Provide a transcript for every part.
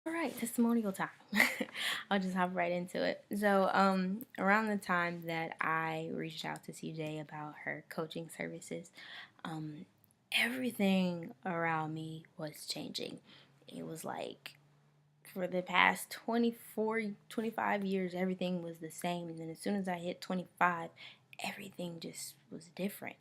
All right, testimonial time. I'll just hop right into it. So, around the time that I reached out to CJ about her coaching services, um, everything around me was changing. It was like for the past 24, 25 years, everything was the same. And then as soon as I hit 25, everything just was different.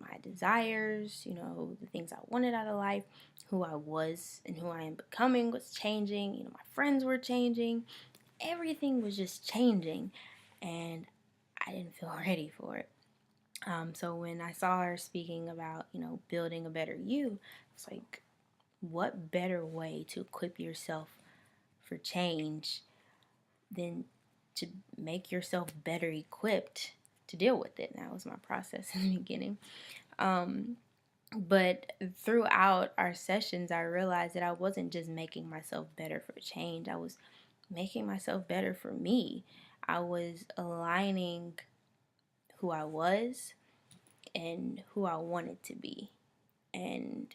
My desires, the things I wanted out of life, who I was and who I am becoming was changing. My friends were changing. Everything was just changing, and I didn't feel ready for it. So when I saw her speaking about, building a better you, it's like, what better way to equip yourself for change than to make yourself better equipped to deal with it? And that was my process in the beginning. But throughout our sessions, I realized that I wasn't just making myself better for change. I was making myself better for me. I was aligning who I was and who I wanted to be. And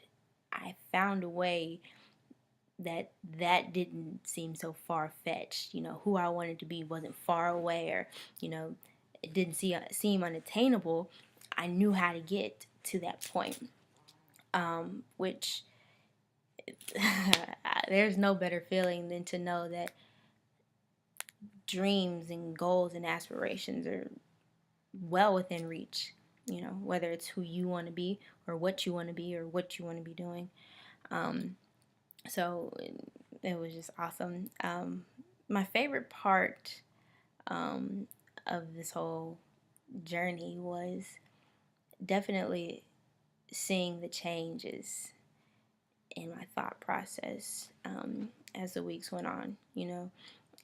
I found a way that didn't seem so far-fetched. Who I wanted to be wasn't far away, or, it didn't seem unattainable. I knew how to get to that point, which there's no better feeling than to know that dreams and goals and aspirations are well within reach. Whether it's who you want to be or what you want to be or what you want to be doing. So it was just awesome. My favorite part of this whole journey was definitely seeing the changes in my thought process as the weeks went on.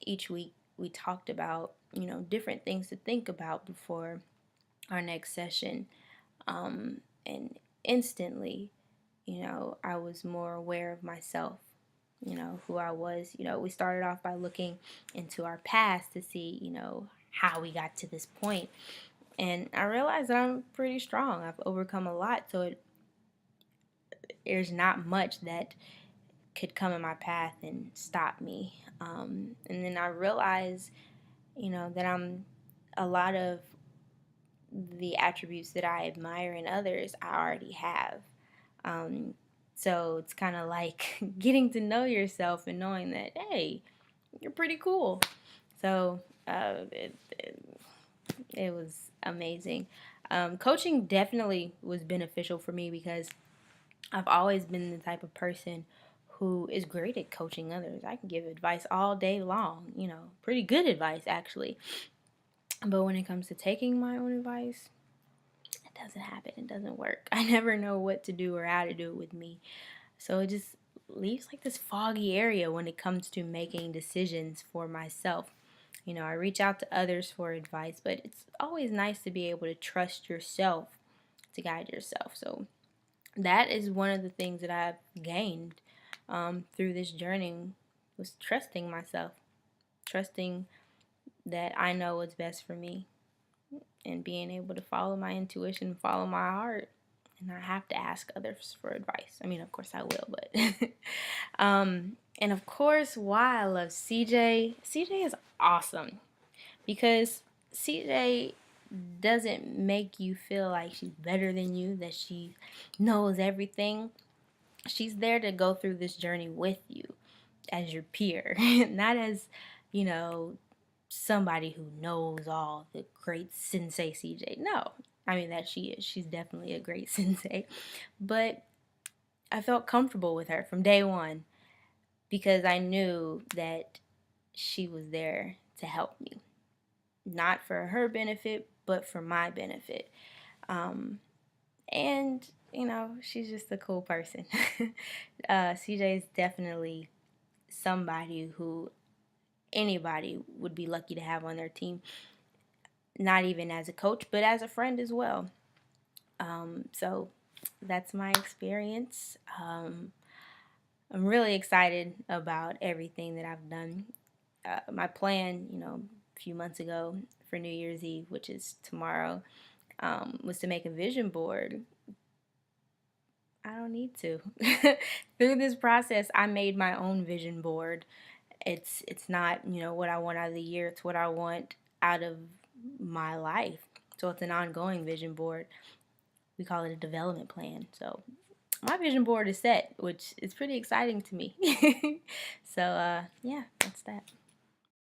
Each week we talked about, different things to think about before our next session. And instantly, I was more aware of myself, who I was. We started off by looking into our past to see, how we got to this point. And I realized that I'm pretty strong. I've overcome a lot, so there's not much that could come in my path and stop me. And then I realized, that I'm a lot of the attributes that I admire in others, I already have. Um, so it's kind of like getting to know yourself and knowing that, hey, you're pretty cool. So it was amazing. Coaching definitely was beneficial for me because I've always been the type of person who is great at coaching others. I can give advice all day long, pretty good advice actually. But when it comes to taking my own advice, it doesn't happen. It doesn't work. I never know what to do or how to do it with me. So it just leaves like this foggy area when it comes to making decisions for myself. I reach out to others for advice, but it's always nice to be able to trust yourself to guide yourself. So that is one of the things that I've gained through this journey, was trusting myself, trusting that I know what's best for me, and being able to follow my intuition, follow my heart, and not have to ask others for advice. I mean, of course I will, but and of course, why I love CJ. CJ is awesome because CJ doesn't make you feel like she's better than you, that she knows everything. She's there to go through this journey with you as your peer, not as, you know, somebody who knows all, the great sensei CJ. No, I mean that she is. She's definitely a great sensei. But I felt comfortable with her from day one because I knew that she was there to help me. Not for her benefit, but for my benefit. Um, and, she's just a cool person. CJ is definitely somebody who anybody would be lucky to have on their team, not even as a coach, but as a friend as well. So that's my experience. I'm really excited about everything that I've done. My plan, a few months ago for New Year's Eve, which is tomorrow, was to make a vision board. I don't need to. Through this process, I made my own vision board. It's not, what I want out of the year. It's what I want out of my life. So it's an ongoing vision board. We call it a development plan. So my vision board is set, which is pretty exciting to me. So yeah, that's that.